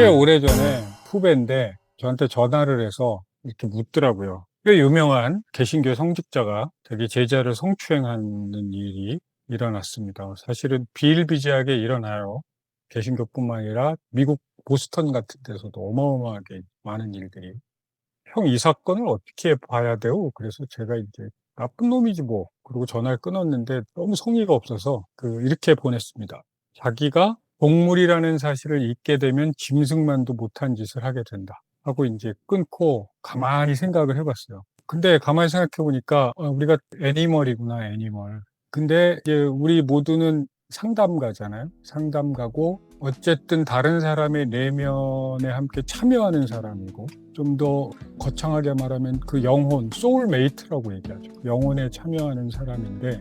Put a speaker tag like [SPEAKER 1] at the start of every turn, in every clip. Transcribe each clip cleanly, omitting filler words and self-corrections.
[SPEAKER 1] 꽤 오래전에 후배인데 저한테 전화를 해서 이렇게 묻더라고요. 꽤 유명한 개신교 성직자가 자기 제자를 성추행하는 일이 일어났습니다. 사실은 비일비재하게 일어나요. 개신교뿐만 아니라 미국 보스턴 같은 데서도 어마어마하게 많은 일들이. 형, 이 사건을 어떻게 봐야 돼요? 그래서 제가 이제 나쁜 놈이지 뭐. 그리고 전화를 끊었는데 너무 성의가 없어서 이렇게 보냈습니다. 자기가 동물이라는 사실을 잊게 되면 짐승만도 못한 짓을 하게 된다. 하고 이제 끊고 가만히 생각을 해봤어요. 근데 가만히 생각해 보니까 우리가 애니멀이구나, 애니멀. 근데 이제 우리 모두는 상담가잖아요. 상담가고 어쨌든 다른 사람의 내면에 함께 참여하는 사람이고 좀 더 거창하게 말하면 그 영혼, 소울메이트라고 얘기하죠. 영혼에 참여하는 사람인데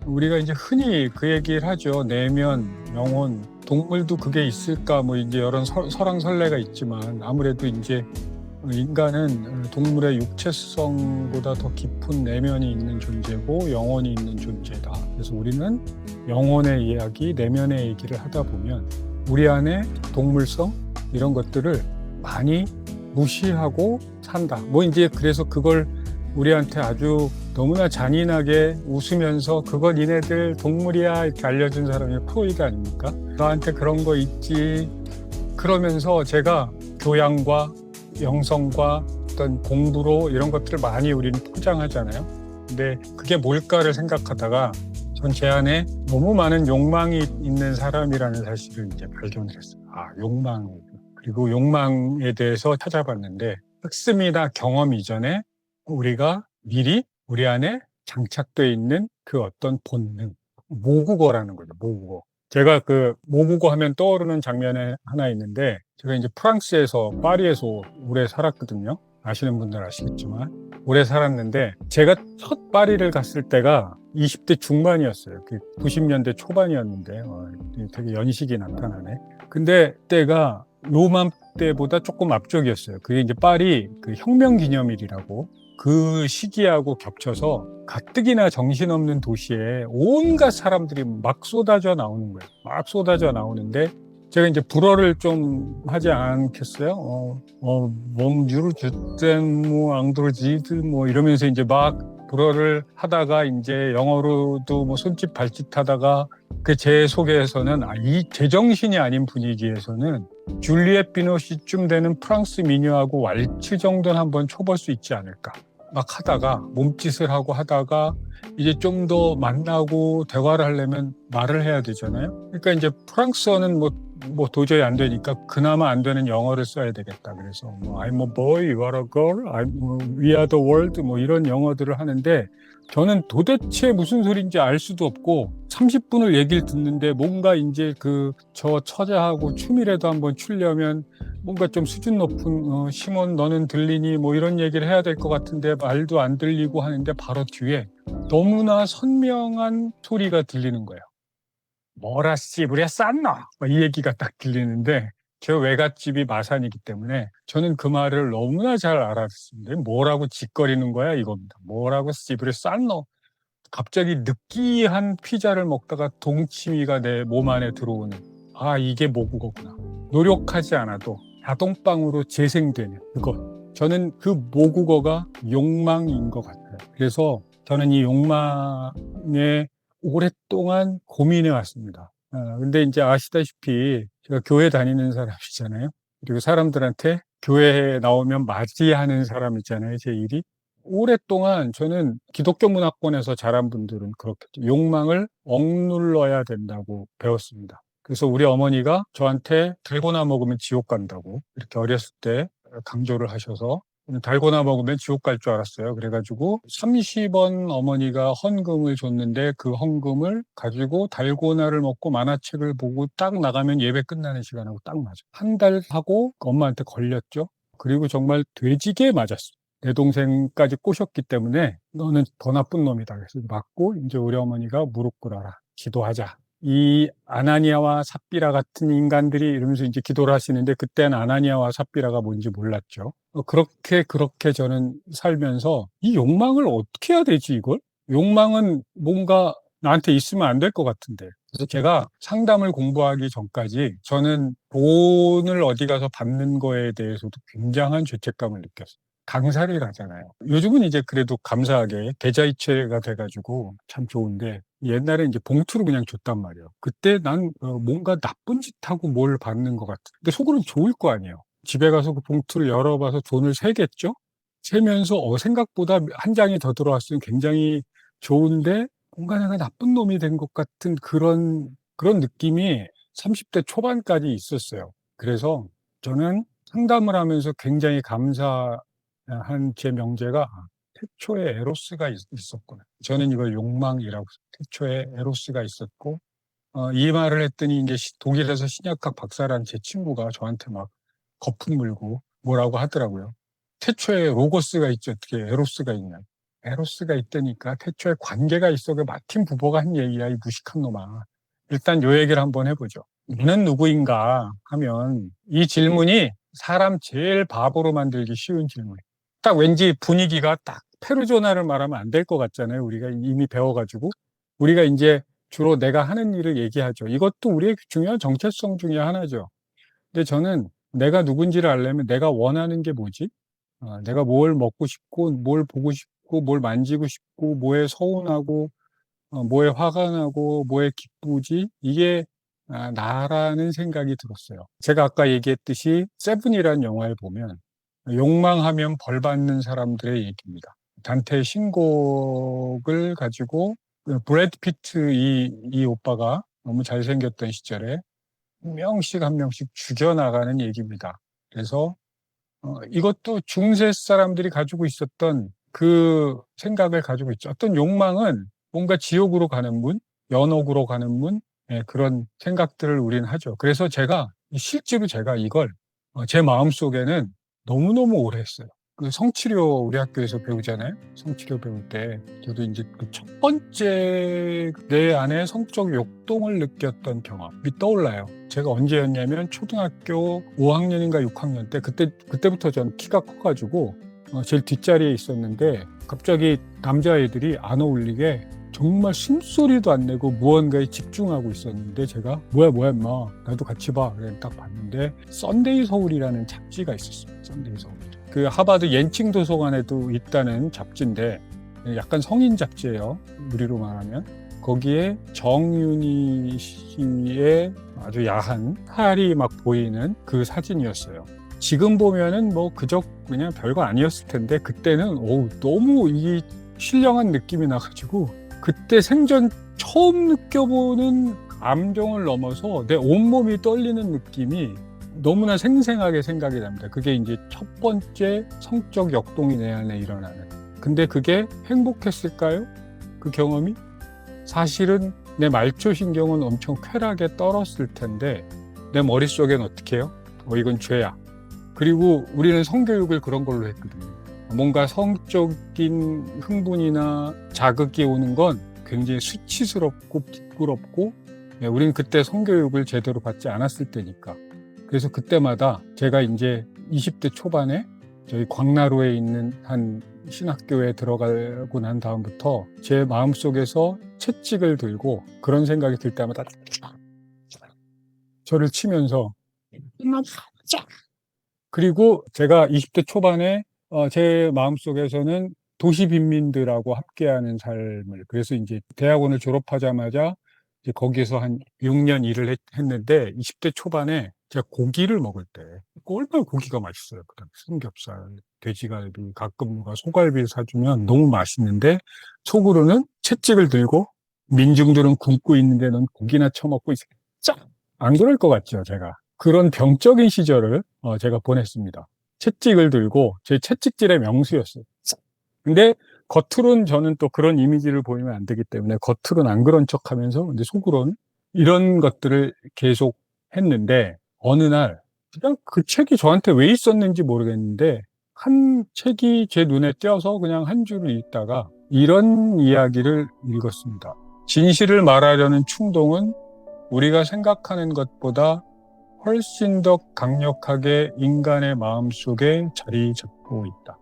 [SPEAKER 1] 우리가 이제 흔히 그 얘기를 하죠. 내면, 영혼, 동물도 그게 있을까? 뭐 이제 여러 설왕설래가 있지만 아무래도 이제 인간은 동물의 육체성보다 더 깊은 내면이 있는 존재고 영혼이 있는 존재다. 그래서 우리는 영혼의 이야기, 내면의 얘기를 하다 보면 우리 안에 동물성 이런 것들을 많이 무시하고 산다. 뭐 이제 그래서 그걸 우리한테 아주 너무나 잔인하게 웃으면서 그거 니네들 동물이야 이렇게 알려준 사람이 프로이드 아닙니까? 너한테 그런 거 있지. 그러면서 제가 교양과 영성과 어떤 공부로 이런 것들을 많이 우리는 포장하잖아요. 근데 그게 뭘까를 생각하다가 전 제 안에 너무 많은 욕망이 있는 사람이라는 사실을 이제 발견을 했어요. 아, 욕망. 그리고 욕망에 대해서 찾아봤는데 학습이나 경험 이전에 우리가 미리 우리 안에 장착되어 있는 그 어떤 본능, 모국어라는 거죠. 모국어. 제가 모국어 하면 떠오르는 장면에 하나 있는데 제가 이제 프랑스에서 파리에서 오래 살았거든요. 아시는 분들 아시겠지만 오래 살았는데 제가 첫 파리를 갔을 때가 20대 중반이었어요. 90년대 초반이었는데 되게 연식이 나타나네. 근데 때가 로마 때보다 조금 앞쪽이었어요. 그게 이제 파리 혁명기념일이라고 그 시기하고 겹쳐서 가뜩이나 정신없는 도시에 온갖 사람들이 막 쏟아져 나오는 거예요. 막 쏟아져 나오는데 제가 이제 불어를 좀 하지 않겠어요? 몽주르 주댐 앙드로지드 뭐 이러면서 이제 막 불어를 하다가 이제 영어로도 뭐 손짓 발짓 하다가 제 속에서는 이 제정신이 아닌 분위기에서는 줄리엣 비노시쯤 되는 프랑스 미녀하고 왈츠 정도는 한번 쳐볼 수 있지 않을까. 막 하다가 몸짓을 하고 하다가 이제 좀 더 만나고 대화를 하려면 말을 해야 되잖아요. 그러니까 이제 프랑스어는 뭐 도저히 안 되니까 그나마 안 되는 영어를 써야 되겠다. 그래서 I'm a boy, you are a girl, we are the world 뭐 이런 영어들을 하는데 저는 도대체 무슨 소리인지 알 수도 없고 30분을 얘기를 듣는데 뭔가 이제 저 처자하고 춤이라도 한번 추려면 뭔가 좀 수준 높은 시몬 너는 들리니 뭐 이런 얘기를 해야 될 것 같은데 말도 안 들리고 하는데 바로 뒤에 너무나 선명한 소리가 들리는 거예요. 뭐라 씨부랴 쌌노? 이 얘기가 딱 들리는데 제 외갓집이 마산이기 때문에 저는 그 말을 너무나 잘 알았습니다. 뭐라고 짓거리는 거야 이겁니다. 뭐라고 씨부랴 쌌노? 갑자기 느끼한 피자를 먹다가 동치미가 내 몸 안에 들어오는 이게 모국어구나. 노력하지 않아도 자동방으로 재생되는 그것. 저는 그 모국어가 욕망인 것 같아요. 그래서 저는 이 욕망에 오랫동안 고민해 왔습니다. 근데 이제 아시다시피 제가 교회 다니는 사람이잖아요. 그리고 사람들한테 교회에 나오면 맞이하는 사람이잖아요, 제 일이. 오랫동안 저는 기독교 문화권에서 자란 분들은 그렇겠죠. 욕망을 억눌러야 된다고 배웠습니다. 그래서 우리 어머니가 저한테 달고나 먹으면 지옥 간다고 이렇게 어렸을 때 강조를 하셔서 달고나 먹으면 지옥 갈 줄 알았어요. 그래가지고 30원 어머니가 헌금을 줬는데 그 헌금을 가지고 달고나를 먹고 만화책을 보고 딱 나가면 예배 끝나는 시간하고 딱 맞아. 한 달 하고 엄마한테 걸렸죠. 그리고 정말 돼지게 맞았어요. 내 동생까지 꼬셨기 때문에 너는 더 나쁜 놈이다. 그래서 맞고 이제 우리 어머니가 무릎 꿇어라. 기도하자. 이 아나니아와 삽비라 같은 인간들이 이러면서 이제 기도를 하시는데 그때는 아나니아와 삽비라가 뭔지 몰랐죠. 그렇게 저는 살면서 이 욕망을 어떻게 해야 되지 이걸? 욕망은 뭔가 나한테 있으면 안 될 것 같은데 그래서 제가 상담을 공부하기 전까지 저는 돈을 어디 가서 받는 거에 대해서도 굉장한 죄책감을 느꼈어요. 강사를 가잖아요. 요즘은 이제 그래도 감사하게 계좌이체가 돼가지고 참 좋은데 옛날에 이제 봉투로 그냥 줬단 말이에요. 그때 난 뭔가 나쁜 짓 하고 뭘 받는 것 같아. 근데 속으로는 좋을 거 아니에요. 집에 가서 그 봉투를 열어봐서 돈을 세겠죠? 세면서 생각보다 한 장이 더 들어왔으면 굉장히 좋은데 뭔가 내가 나쁜 놈이 된 것 같은 그런 느낌이 30대 초반까지 있었어요. 그래서 저는 상담을 하면서 굉장히 감사한 제 명제가 태초에 에로스가 있었구나. 저는 이걸 욕망이라고 태초에 에로스가 있었고 이 말을 했더니 이제 독일에서 신약학 박사란 제 친구가 저한테 막 거품 물고 뭐라고 하더라고요. 태초에 로고스가 있지 어떻게 에로스가 있냐. 에로스가 있다니까 태초에 관계가 있어. 그 마틴 부버가 한 얘기야 이 무식한 놈아. 일단 요 얘기를 한번 해보죠. 너는 누구인가 하면 이 질문이 사람 제일 바보로 만들기 쉬운 질문이에요. 딱 왠지 분위기가 딱 페르조나를 말하면 안 될 것 같잖아요. 우리가 이미 배워가지고 우리가 이제 주로 내가 하는 일을 얘기하죠. 이것도 우리의 중요한 정체성 중에 하나죠. 근데 저는 내가 누군지를 알려면 내가 원하는 게 뭐지? 내가 뭘 먹고 싶고, 뭘 보고 싶고, 뭘 만지고 싶고, 뭐에 서운하고, 뭐에 화가 나고, 뭐에 기쁘지? 이게 나라는 생각이 들었어요. 제가 아까 얘기했듯이 세븐이라는 영화를 보면 욕망하면 벌 받는 사람들의 얘기입니다. 단테의 신곡을 가지고 브래드 피트 이 오빠가 너무 잘생겼던 시절에 한 명씩 한 명씩 죽여나가는 얘기입니다. 그래서 이것도 중세 사람들이 가지고 있었던 그 생각을 가지고 있죠. 어떤 욕망은 뭔가 지옥으로 가는 문, 연옥으로 가는 문, 그런 생각들을 우리는 하죠. 그래서 실제로 제가 이걸 제 마음속에는 너무너무 오래 했어요. 그 성치료 우리 학교에서 배우잖아요. 성치료 배울 때 저도 이제 그 첫 번째 내 안에 성적 욕동을 느꼈던 경험이 떠올라요. 제가 언제였냐면 초등학교 5학년인가 6학년 때 그때부터 전 키가 커가지고 제일 뒷자리에 있었는데 갑자기 남자애들이 안 어울리게 정말 숨소리도 안 내고 무언가에 집중하고 있었는데 제가 뭐야 임마 나도 같이 봐. 그래 딱 봤는데 썬데이 서울이라는 잡지가 있었어요. 썬데이 서울. 그 하버드 옌칭 도서관에도 있다는 잡지인데 약간 성인 잡지예요. 우리로 말하면. 거기에 정윤희 씨의 아주 야한 팔이 막 보이는 그 사진이었어요. 지금 보면은 뭐 그냥 별거 아니었을 텐데 그때는 너무 이 신령한 느낌이 나가지고 그때 생전 처음 느껴보는 감정을 넘어서 내 온몸이 떨리는 느낌이 너무나 생생하게 생각이 납니다. 그게 이제 첫 번째 성적 역동이 내 안에 일어나는. 근데 그게 행복했을까요? 그 경험이? 사실은 내 말초신경은 엄청 쾌락에 떨었을 텐데 내 머릿속엔 어떻게 해요? 이건 죄야. 그리고 우리는 성교육을 그런 걸로 했거든요. 뭔가 성적인 흥분이나 자극이 오는 건 굉장히 수치스럽고 부끄럽고 우리는 그때 성교육을 제대로 받지 않았을 때니까. 그래서 그때마다 제가 이제 20대 초반에 저희 광나루에 있는 한 신학교에 들어가고 난 다음부터 제 마음속에서 채찍을 들고 그런 생각이 들 때마다 저를 치면서 그리고 제가 20대 초반에 제 마음속에서는 도시 빈민들하고 함께하는 삶을 그래서 이제 대학원을 졸업하자마자 이제 거기에서 한 6년 일을 했는데 20대 초반에 제가 고기를 먹을 때 얼마나 고기가 맛있어요. 그다음에 삼겹살, 돼지갈비, 가끔 누가 소갈비를 사주면 너무 맛있는데 속으로는 채찍을 들고 민중들은 굶고 있는데 넌 고기나 처먹고 있어. 안 그럴 것 같죠, 제가. 그런 병적인 시절을 제가 보냈습니다. 채찍을 들고 제 채찍질의 명수였어요. 근데 겉으로는 저는 또 그런 이미지를 보이면 안 되기 때문에 겉으로는 안 그런 척하면서 근데 속으로는 이런 것들을 계속 했는데 어느 날 그냥 그 책이 저한테 왜 있었는지 모르겠는데 한 책이 제 눈에 띄어서 그냥 한 줄을 읽다가 이런 이야기를 읽었습니다. 진실을 말하려는 충동은 우리가 생각하는 것보다 훨씬 더 강력하게 인간의 마음속에 자리 잡고 있다.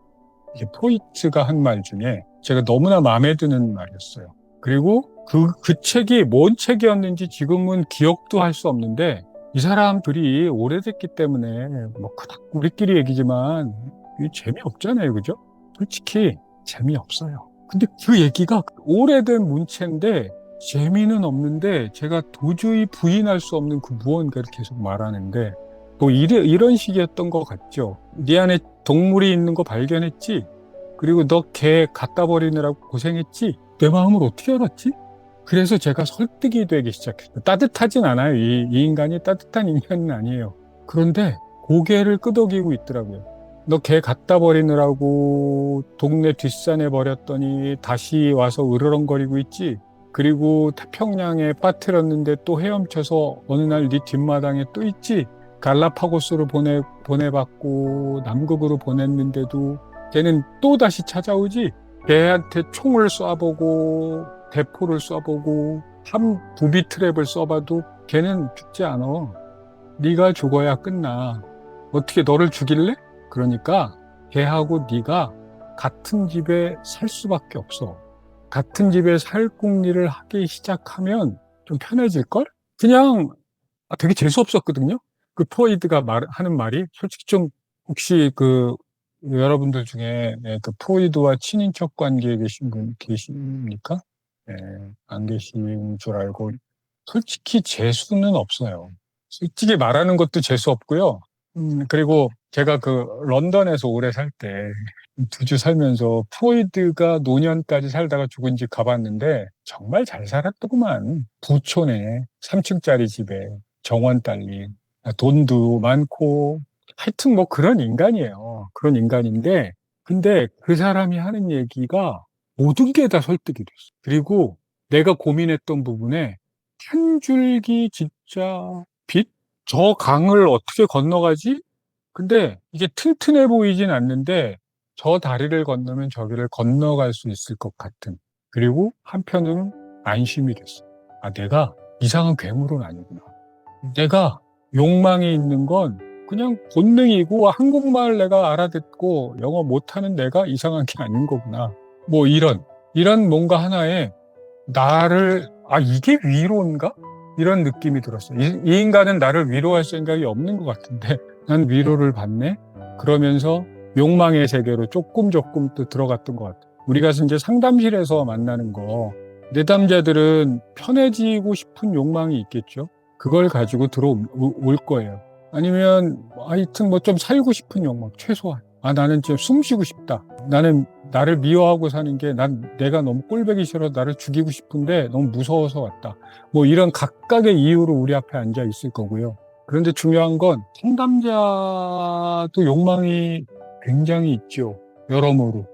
[SPEAKER 1] 이게 프로이트가 한 말 중에 제가 너무나 마음에 드는 말이었어요. 그리고 그 책이 뭔 책이었는지 지금은 기억도 할 수 없는데 이 사람들이 오래됐기 때문에 뭐 그닥 우리끼리 얘기지만 이게 재미없잖아요. 그죠? 솔직히 재미없어요. 근데 그 얘기가 오래된 문체인데 재미는 없는데 제가 도저히 부인할 수 없는 그 무언가를 계속 말하는데 뭐 이런 식이었던 것 같죠. 네 안에 동물이 있는 거 발견했지? 그리고 너 개 갖다 버리느라고 고생했지? 내 마음을 어떻게 알았지? 그래서 제가 설득이 되기 시작했어요. 따뜻하진 않아요. 이 인간이 따뜻한 인간은 아니에요. 그런데 고개를 끄덕이고 있더라고요. 너 개 갖다 버리느라고 동네 뒷산에 버렸더니 다시 와서 으르렁거리고 있지? 그리고 태평양에 빠뜨렸는데 또 헤엄쳐서 어느 날 네 뒷마당에 또 있지? 갈라파고스로 보내받고 남극으로 보냈는데도 걔는 또 다시 찾아오지? 걔한테 총을 쏴보고 대포를 쏴보고 부비 트랩을 쏴봐도 걔는 죽지 않아. 네가 죽어야 끝나. 어떻게 너를 죽일래? 그러니까 걔하고 네가 같은 집에 살 수밖에 없어. 같은 집에 살 궁리를 하기 시작하면 좀 편해질걸? 그냥 되게 재수없었거든요. 그 프로이드가 하는 말이 솔직히 좀 혹시 여러분들 중에 그 프로이드와 친인척 관계에 계신 분 계십니까? 네, 안 계신 줄 알고 솔직히 재수는 없어요. 솔직히 말하는 것도 재수 없고요. 그리고 제가 런던에서 오래 살 때 2주 살면서 프로이드가 노년까지 살다가 죽은 집 가봤는데 정말 잘 살았더구만. 부촌에 3층짜리 집에 정원 딸린 돈도 많고 하여튼 뭐 그런 인간이에요. 그런 인간인데 근데 그 사람이 하는 얘기가 모든 게 다 설득이 됐어. 그리고 내가 고민했던 부분에 한 줄기 진짜 빛? 저 강을 어떻게 건너가지? 근데 이게 튼튼해 보이진 않는데 저 다리를 건너면 저기를 건너갈 수 있을 것 같은. 그리고 한편으로는 안심이 됐어. 내가 이상한 괴물은 아니구나. 내가 욕망이 있는 건 그냥 본능이고 한국말 내가 알아듣고 영어 못하는 내가 이상한 게 아닌 거구나. 뭐 이런 뭔가 하나에 나를 이게 위로인가? 이런 느낌이 들었어요. 이 인간은 나를 위로할 생각이 없는 것 같은데 난 위로를 받네? 그러면서 욕망의 세계로 조금 또 들어갔던 것 같아요. 우리가 이제 상담실에서 만나는 거 내담자들은 편해지고 싶은 욕망이 있겠죠. 그걸 가지고 들어올 거예요. 아니면 하여튼 뭐 좀 살고 싶은 욕망, 최소한. 나는 좀 숨 쉬고 싶다. 나는 나를 미워하고 사는 게 내가 너무 꼴보기 싫어 나를 죽이고 싶은데 너무 무서워서 왔다. 뭐 이런 각각의 이유로 우리 앞에 앉아 있을 거고요. 그런데 중요한 건 상담자도 욕망이 굉장히 있죠. 여러모로.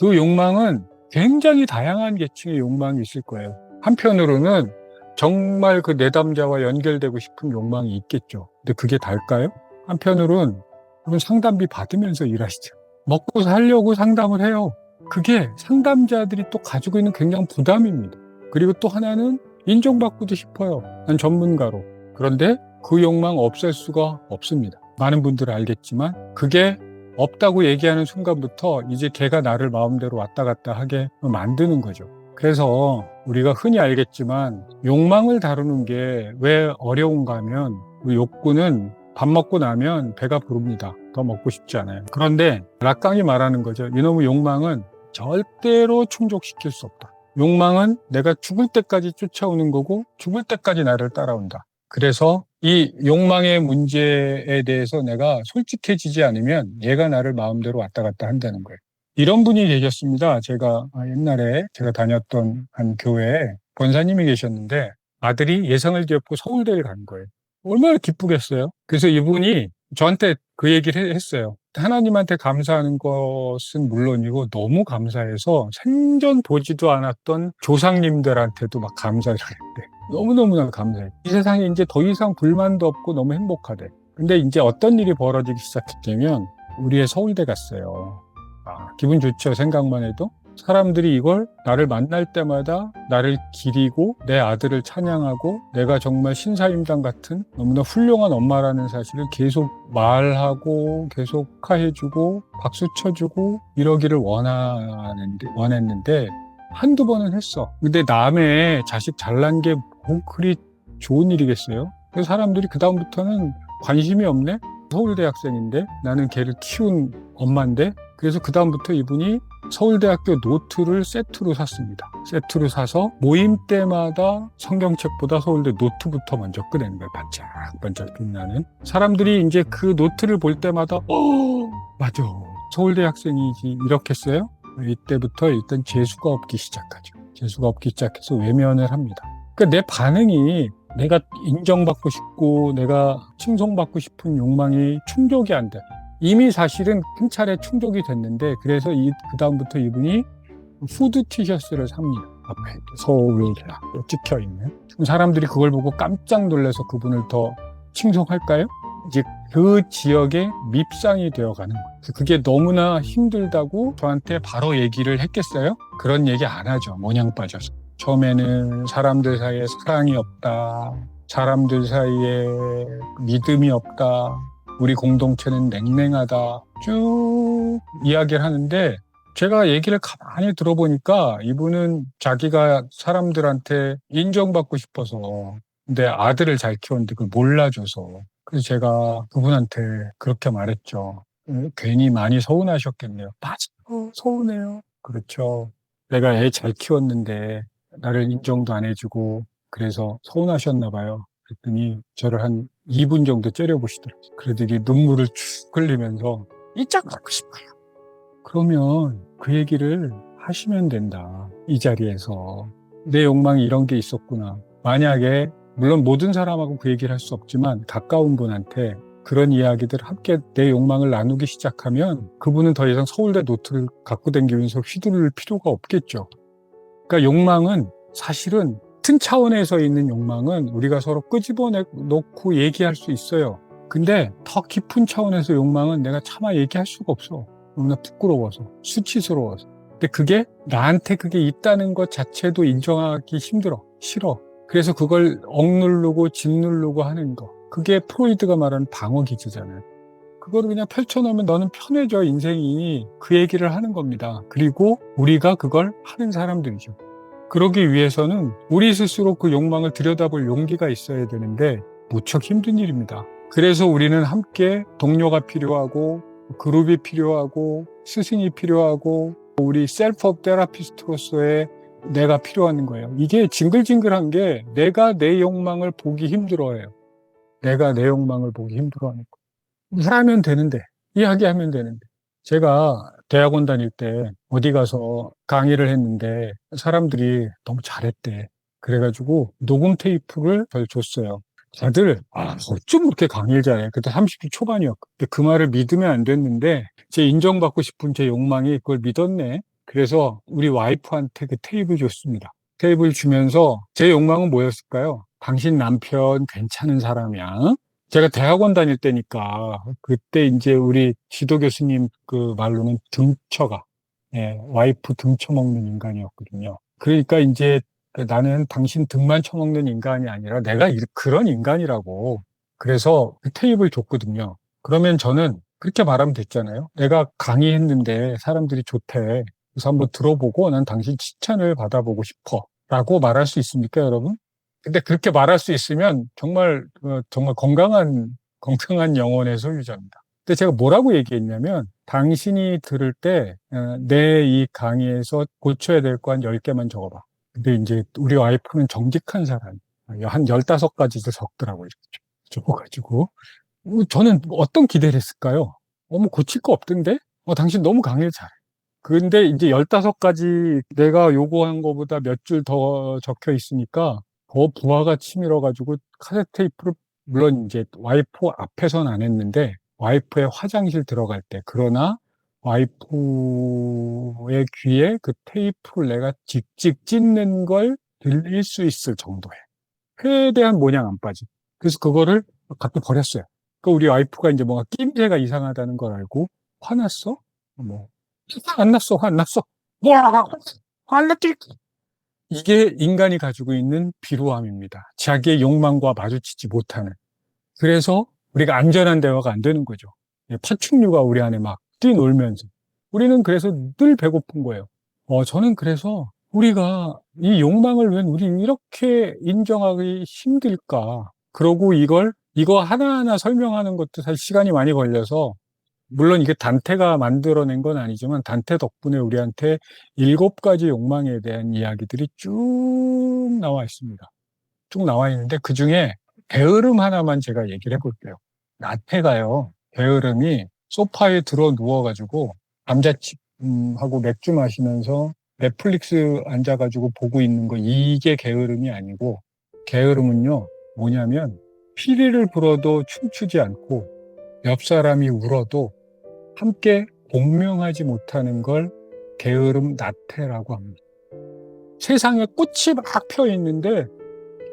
[SPEAKER 1] 그 욕망은 굉장히 다양한 계층의 욕망이 있을 거예요. 한편으로는 정말 그 내담자와 연결되고 싶은 욕망이 있겠죠. 근데 그게 달까요? 한편으로는 그럼 상담비 받으면서 일하시죠. 먹고 살려고 상담을 해요. 그게 상담자들이 또 가지고 있는 굉장한 부담입니다. 그리고 또 하나는 인정받고도 싶어요. 난 전문가로. 그런데 그 욕망 없앨 수가 없습니다. 많은 분들은 알겠지만 그게 없다고 얘기하는 순간부터 이제 걔가 나를 마음대로 왔다 갔다 하게 만드는 거죠. 그래서 우리가 흔히 알겠지만 욕망을 다루는 게 왜 어려운가 하면 그 욕구는 밥 먹고 나면 배가 부릅니다. 더 먹고 싶지 않아요. 그런데 락강이 말하는 거죠. 이놈의 욕망은 절대로 충족시킬 수 없다. 욕망은 내가 죽을 때까지 쫓아오는 거고 죽을 때까지 나를 따라온다. 그래서 이 욕망의 문제에 대해서 내가 솔직해지지 않으면 얘가 나를 마음대로 왔다 갔다 한다는 거예요. 이런 분이 계셨습니다. 제가 옛날에 제가 다녔던 한 교회에 권사님이 계셨는데 아들이 예상을 뒤엎고 서울대를 간 거예요. 얼마나 기쁘겠어요. 그래서 이분이 저한테 그 얘기를 했어요. 하나님한테 감사하는 것은 물론이고 너무 감사해서 생전 보지도 않았던 조상님들한테도 막 감사를 했대. 너무너무나 감사해. 이 세상에 이제 더 이상 불만도 없고 너무 행복하대. 근데 이제 어떤 일이 벌어지기 시작했냐면 우리 서울대 갔어요. 기분 좋죠. 생각만 해도. 사람들이 이걸 나를 만날 때마다 나를 기리고 내 아들을 찬양하고 내가 정말 신사임당 같은 너무나 훌륭한 엄마라는 사실을 계속 말하고 계속 축하해주고 박수 쳐주고 이러기를 원했는데 한두 번은 했어. 근데 남의 자식 잘난 게 뭐 그리 좋은 일이겠어요? 그래서 사람들이 그다음부터는 관심이 없네? 서울대 학생인데 나는 걔를 키운 엄마인데 그래서 그다음부터 이분이 서울대학교 노트를 세트로 샀습니다. 세트로 사서 모임 때마다 성경책보다 서울대 노트부터 먼저 꺼내는 거예요. 반짝반짝 빛나는. 사람들이 이제 그 노트를 볼 때마다 맞아. 서울대 학생이지 이렇게 써요? 이때부터 일단 재수가 없기 시작하죠. 재수가 없기 시작해서 외면을 합니다. 그러니까 내 반응이 내가 인정받고 싶고 내가 칭송받고 싶은 욕망이 충족이 안 돼. 이미 사실은 한 차례 충족이 됐는데 그래서 그다음부터 이분이 후드 티셔츠를 삽니다. 앞에 서울대학 찍혀있는. 사람들이 그걸 보고 깜짝 놀라서 그분을 더 칭송할까요? 이제 그 지역의 밉상이 되어가는 거예요. 그게 너무나 힘들다고 저한테 바로 얘기를 했겠어요? 그런 얘기 안 하죠. 모냥 빠져서. 처음에는 사람들 사이에 사랑이 없다. 사람들 사이에 믿음이 없다. 우리 공동체는 냉랭하다. 쭉 이야기를 하는데 제가 얘기를 가만히 들어보니까 이분은 자기가 사람들한테 인정받고 싶어서 내 아들을 잘 키웠는데 그걸 몰라줘서 그래서 제가 그분한테 그렇게 말했죠. 괜히 많이 서운하셨겠네요. 맞아요. 서운해요. 그렇죠. 내가 애 잘 키웠는데 나를 인정도 안 해주고 그래서 서운하셨나 봐요. 그랬더니 저를 한 2분 정도 째려보시더라고요. 그러더니 눈물을 쭉 흘리면서 이짝 갖고 싶어요. 그러면 그 얘기를 하시면 된다. 이 자리에서. 내 욕망이 이런 게 있었구나. 만약에 물론 모든 사람하고 그 얘기를 할 수 없지만 가까운 분한테 그런 이야기들 함께 내 욕망을 나누기 시작하면 그분은 더 이상 서울대 노트를 갖고 다니면서 휘두를 필요가 없겠죠. 그러니까 욕망은 사실은 같은 차원에서 있는 욕망은 우리가 서로 끄집어내 놓고 얘기할 수 있어요. 근데 더 깊은 차원에서 욕망은 내가 차마 얘기할 수가 없어. 너무나 부끄러워서, 수치스러워서. 근데 그게 나한테 그게 있다는 것 자체도 인정하기 힘들어. 싫어. 그래서 그걸 억누르고 짓누르고 하는 거. 그게 프로이드가 말하는 방어 기제잖아요. 그거를 그냥 펼쳐놓으면 너는 편해져, 인생이. 그 얘기를 하는 겁니다. 그리고 우리가 그걸 하는 사람들이죠. 그러기 위해서는 우리 스스로 그 욕망을 들여다볼 용기가 있어야 되는데 무척 힘든 일입니다. 그래서 우리는 함께 동료가 필요하고 그룹이 필요하고 스승이 필요하고 우리 셀프 테라피스트로서의 내가 필요한 거예요. 이게 징글징글한 게 내가 내 욕망을 보기 힘들어해요. 내가 내 욕망을 보기 힘들어하는 거. 하면 되는데, 이야기하면 되는데. 제가 대학원 다닐 때 어디 가서 강의를 했는데 사람들이 너무 잘했대. 그래가지고 녹음 테이프를 저를 줬어요. 다들 어쩜 그렇게 강의를 잘해. 그때 30대 초반이었고 그 말을 믿으면 안 됐는데 제 인정받고 싶은 제 욕망이 그걸 믿었네. 그래서 우리 와이프한테 그 테이프를 줬습니다. 테이프를 주면서 제 욕망은 뭐였을까요? 당신 남편 괜찮은 사람이야. 제가 대학원 다닐 때니까 그때 이제 우리 지도 교수님 그 말로는 등쳐가 와이프 등쳐먹는 인간이었거든요. 그러니까 이제 나는 당신 등만 쳐먹는 인간이 아니라 내가 그런 인간이라고. 그래서 그 테이프를 줬거든요. 그러면 저는 그렇게 말하면 됐잖아요. 내가 강의했는데 사람들이 좋대. 그래서 한번 들어보고 난 당신 칭찬을 받아보고 싶어. 라고 말할 수 있습니까, 여러분? 근데 그렇게 말할 수 있으면 정말 건강한 영혼의 소유자입니다. 근데 제가 뭐라고 얘기했냐면 당신이 들을 때 내 이 강의에서 고쳐야 될 거 한 10개만 적어봐. 근데 이제 우리 와이프는 정직한 사람. 한 15가지도 적더라고요. 이렇게 적어가지고. 저는 어떤 기대를 했을까요? 뭐 고칠 거 없던데? 당신 너무 강의를 잘해. 근데 이제 15가지 내가 요구한 거보다 몇 줄 더 적혀 있으니까 더 부하가 치밀어가지고 카세트 테이프를 물론 이제 와이프 앞에서는 안 했는데 와이프의 화장실 들어갈 때 그러나 와이프의 귀에 그 테이프를 내가 직직 찢는 걸 들릴 수 있을 정도에 최대한 모양 안 빠지. 그래서 그거를 갖다 버렸어요. 그 우리 와이프가 이제 뭔가 낌새가 이상하다는 걸 알고 화났어? 뭐 안 났어, 화 안 났어. 뭐야, 화났지? 이게 인간이 가지고 있는 비루함입니다. 자기의 욕망과 마주치지 못하는. 그래서 우리가 안전한 대화가 안 되는 거죠. 파충류가 우리 안에 막 뛰놀면서. 우리는 그래서 늘 배고픈 거예요. 저는 그래서 우리가 이 욕망을 왜 우리 이렇게 인정하기 힘들까? 그러고 이거 하나하나 설명하는 것도 사실 시간이 많이 걸려서, 물론 이게 단테가 만들어낸 건 아니지만 단테 덕분에 우리한테 7가지 욕망에 대한 이야기들이 쭉 나와 있습니다. 쭉 나와 있는데 그중에 게으름 하나만 제가 얘기를 해볼게요. 나태가요, 게으름이 소파에 들어 누워가지고 감자칩하고 맥주 마시면서 넷플릭스 앉아가지고 보고 있는 거, 이게 게으름이 아니고, 게으름은요 뭐냐면 피리를 불어도 춤추지 않고 옆 사람이 울어도 함께 공명하지 못하는 걸 게으름 나태라고 합니다. 세상에 꽃이 막 펴 있는데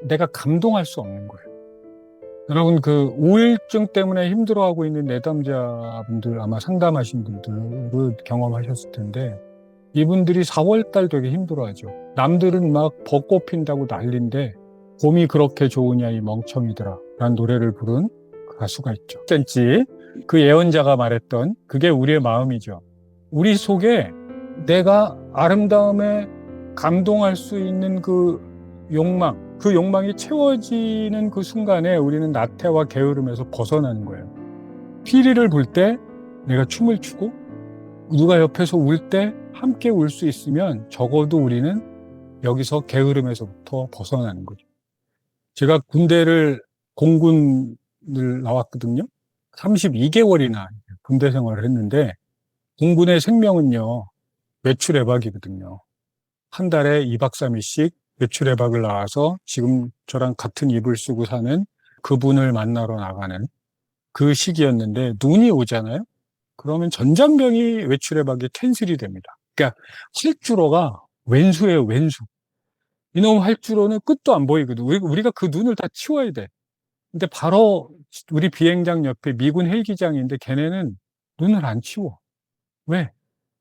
[SPEAKER 1] 내가 감동할 수 없는 거예요. 여러분, 그 우울증 때문에 힘들어하고 있는 내담자분들, 아마 상담하신 분들을 경험하셨을 텐데, 이분들이 4월달 되게 힘들어하죠. 남들은 막 벚꽃 핀다고 난리인데 봄이 그렇게 좋으냐 이 멍청이들아 라는 노래를 부른 가수가 있죠. 센치, 그 예언자가 말했던, 그게 우리의 마음이죠. 우리 속에 내가 아름다움에 감동할 수 있는 그 욕망이 채워지는 그 순간에 우리는 나태와 게으름에서 벗어나는 거예요. 피리를 불 때 내가 춤을 추고, 누가 옆에서 울 때 함께 울 수 있으면 적어도 우리는 여기서 게으름에서부터 벗어나는 거죠. 제가 공군을 나왔거든요. 32개월이나 군대 생활을 했는데, 공군의 생명은요, 외출 외박이거든요. 한 달에 2박 3일씩 외출 외박을 나와서 지금 저랑 같은 입을 쓰고 사는 그분을 만나러 나가는 그 시기였는데, 눈이 오잖아요? 그러면 전장병이 외출 외박이 캔슬이 됩니다. 그러니까 활주로가 왼수예요, 왼수. 이놈 활주로는 끝도 안 보이거든. 우리가 그 눈을 다 치워야 돼. 근데 바로 우리 비행장 옆에 미군 헬기장인데 걔네는 눈을 안 치워. 왜?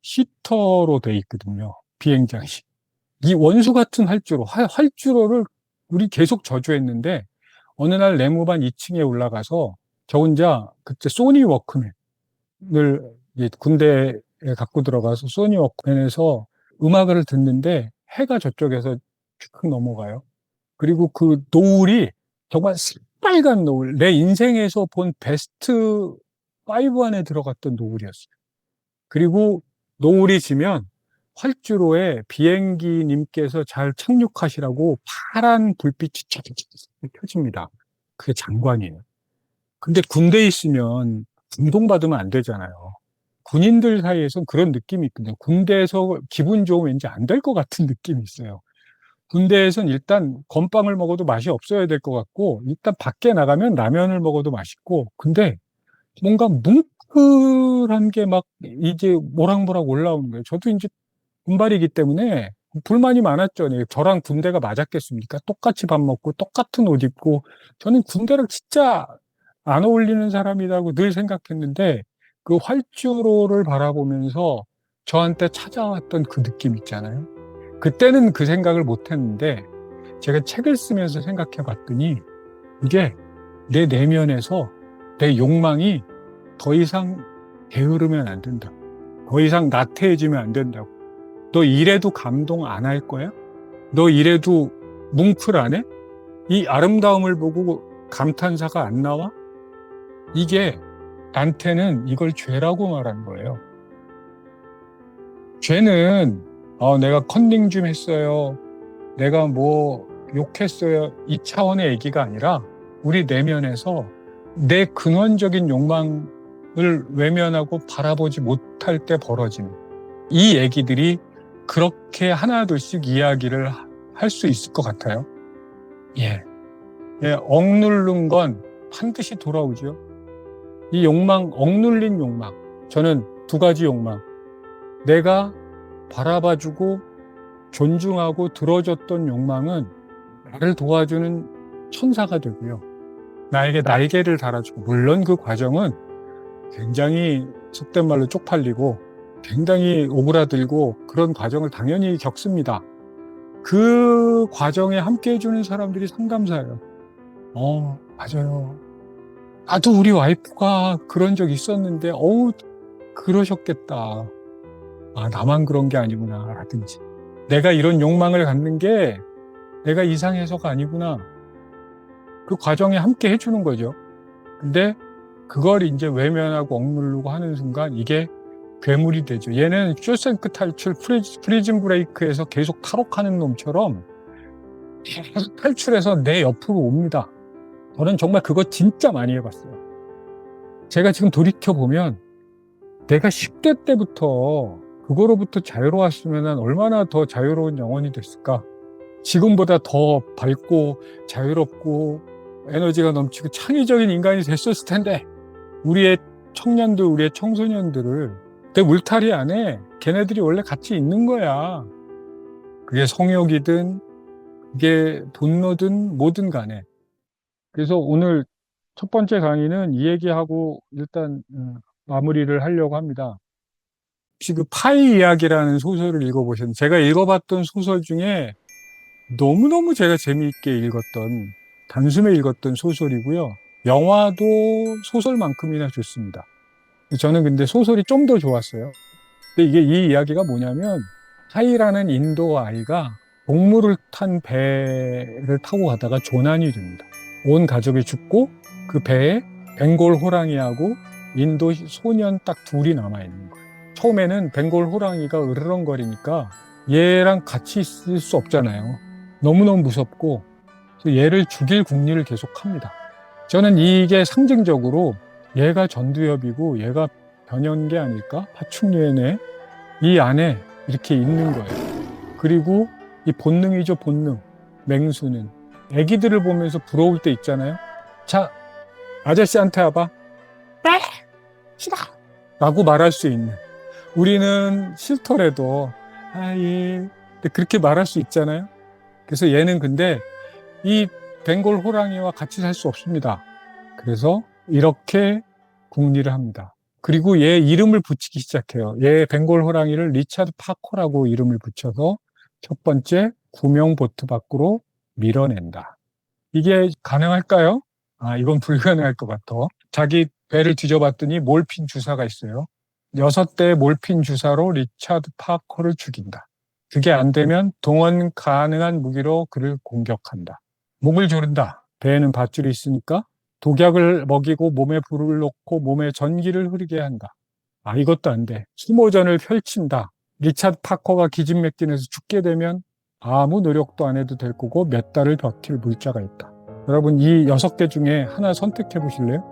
[SPEAKER 1] 히터로 돼 있거든요, 비행장이. 이 원수 같은 활주로를 우리 계속 저주했는데, 어느 날 내무반 2층에 올라가서 저 혼자 그때 소니 워크맨을 군대에 갖고 들어가서 소니 워크맨에서 음악을 듣는데 해가 저쪽에서 쭉 넘어가요. 그리고 그 노을이 정말 새빨간 노을, 내 인생에서 본 베스트 5 안에 들어갔던 노을이었어요. 그리고 노을이 지면 활주로에 비행기님께서 잘 착륙하시라고 파란 불빛이 쫙쫙 켜집니다. 그게 장관이에요. 근데 군대에 있으면 감동받으면 안 되잖아요. 군인들 사이에서 그런 느낌이 있거든요. 군대에서 기분 좋으면 왠지 안 될 것 같은 느낌이 있어요. 군대에선 일단 건빵을 먹어도 맛이 없어야 될 것 같고, 일단 밖에 나가면 라면을 먹어도 맛있고, 근데 뭔가 뭉클한 게 막 이제 모락모락 올라오는 거예요. 저도 이제 군발이기 때문에 불만이 많았죠. 네, 저랑 군대가 맞았겠습니까? 똑같이 밥 먹고 똑같은 옷 입고, 저는 군대랑 진짜 안 어울리는 사람이라고 늘 생각했는데, 그 활주로를 바라보면서 저한테 찾아왔던 그 느낌 있잖아요. 그때는 그 생각을 못 했는데, 제가 책을 쓰면서 생각해 봤더니, 이게 내 내면에서 내 욕망이 더 이상 게으르면 안 된다. 더 이상 나태해지면 안 된다고. 너 이래도 감동 안 할 거야? 너 이래도 뭉클 안 해? 이 아름다움을 보고 감탄사가 안 나와? 이게 단테는 이걸 죄라고 말한 거예요. 죄는 내가 컨닝 좀 했어요, 내가 뭐 욕했어요, 이 차원의 얘기가 아니라 우리 내면에서 내 근원적인 욕망을 외면하고 바라보지 못할 때 벌어지는 이 얘기들이 그렇게 하나둘씩 이야기를 할 수 있을 것 같아요. 예, 억누른 건 반드시 돌아오죠. 이 욕망, 억눌린 욕망. 저는 2가지 욕망. 내가 바라봐주고 존중하고 들어줬던 욕망은 나를 도와주는 천사가 되고요. 나에게 날개를 달아주고, 물론 그 과정은 굉장히 속된 말로 쪽팔리고 굉장히 오그라들고 그런 과정을 당연히 겪습니다. 그 과정에 함께 해주는 사람들이 상담사예요. 맞아요. 나도 우리 와이프가 그런 적 있었는데, 그러셨겠다. 나만 그런 게 아니구나, 라든지. 내가 이런 욕망을 갖는 게 내가 이상해서가 아니구나. 그 과정에 함께 해주는 거죠. 근데 그걸 이제 외면하고 억누르고 하는 순간 이게 괴물이 되죠. 얘는 쇼생크 탈출, 프리즌 브레이크에서 계속 탈옥하는 놈처럼 계속 탈출해서 내 옆으로 옵니다. 저는 정말 그거 진짜 많이 해봤어요. 제가 지금 돌이켜보면 내가 10대 때부터 그거로부터 자유로웠으면 얼마나 더 자유로운 영혼이 됐을까. 지금보다 더 밝고 자유롭고 에너지가 넘치고 창의적인 인간이 됐었을 텐데 우리의 청년들, 우리의 청소년들을 내 울타리 안에 걔네들이 원래 같이 있는 거야. 그게 성욕이든 그게 분노든 뭐든 간에. 그래서 오늘 첫 번째 강의는 이 얘기하고 일단 마무리를 하려고 합니다. 혹시 그 파이 이야기라는 소설을 읽어보셨나요? 제가 읽어봤던 소설 중에 너무너무 제가 재미있게 읽었던, 단숨에 읽었던 소설이고요. 영화도 소설만큼이나 좋습니다. 저는 근데 소설이 좀 더 좋았어요. 근데 이게 이 이야기가 뭐냐면 파이라는 인도 아이가 동물을 탄 배를 타고 가다가 조난이 됩니다. 온 가족이 죽고 그 배에 벵골 호랑이하고 인도 소년 딱 둘이 남아있는 거예요. 처음에는 벵골 호랑이가 으르렁거리니까 얘랑 같이 있을 수 없잖아요. 너무너무 무섭고 얘를 죽일 궁리를 계속합니다. 저는 이게 상징적으로 얘가 전두엽이고 얘가 변연계 아닐까? 파충류의 이 안에 이렇게 있는 거예요. 그리고 이 본능이죠, 본능. 맹수는. 애기들을 보면서 부러울 때 있잖아요. 자, 아저씨한테 와봐. 네, 싫어. 라고 말할 수 있는. 우리는 싫더라도, 아, 예. 그렇게 말할 수 있잖아요. 그래서 얘는 근데 이 벵골 호랑이와 같이 살 수 없습니다. 그래서 이렇게 궁리를 합니다. 그리고 얘 이름을 붙이기 시작해요. 얘 벵골 호랑이를 리차드 파커라고 이름을 붙여서 첫 번째 구명 보트 밖으로 밀어낸다. 이게 가능할까요? 아, 이건 불가능할 것 같아. 자기 배를 뒤져봤더니 몰핀 주사가 있어요. 6대의 몰핀 주사로 리차드 파커를 죽인다. 그게 안 되면 동원 가능한 무기로 그를 공격한다. 목을 조른다. 배에는 밧줄이 있으니까 독약을 먹이고 몸에 불을 놓고 몸에 전기를 흐르게 한다. 아, 이것도 안 돼. 수모전을 펼친다. 리차드 파커가 기진맥진해서 죽게 되면 아무 노력도 안 해도 될 거고 몇 달을 버틸 물자가 있다. 여러분 이 6개 중에 하나 선택해 보실래요?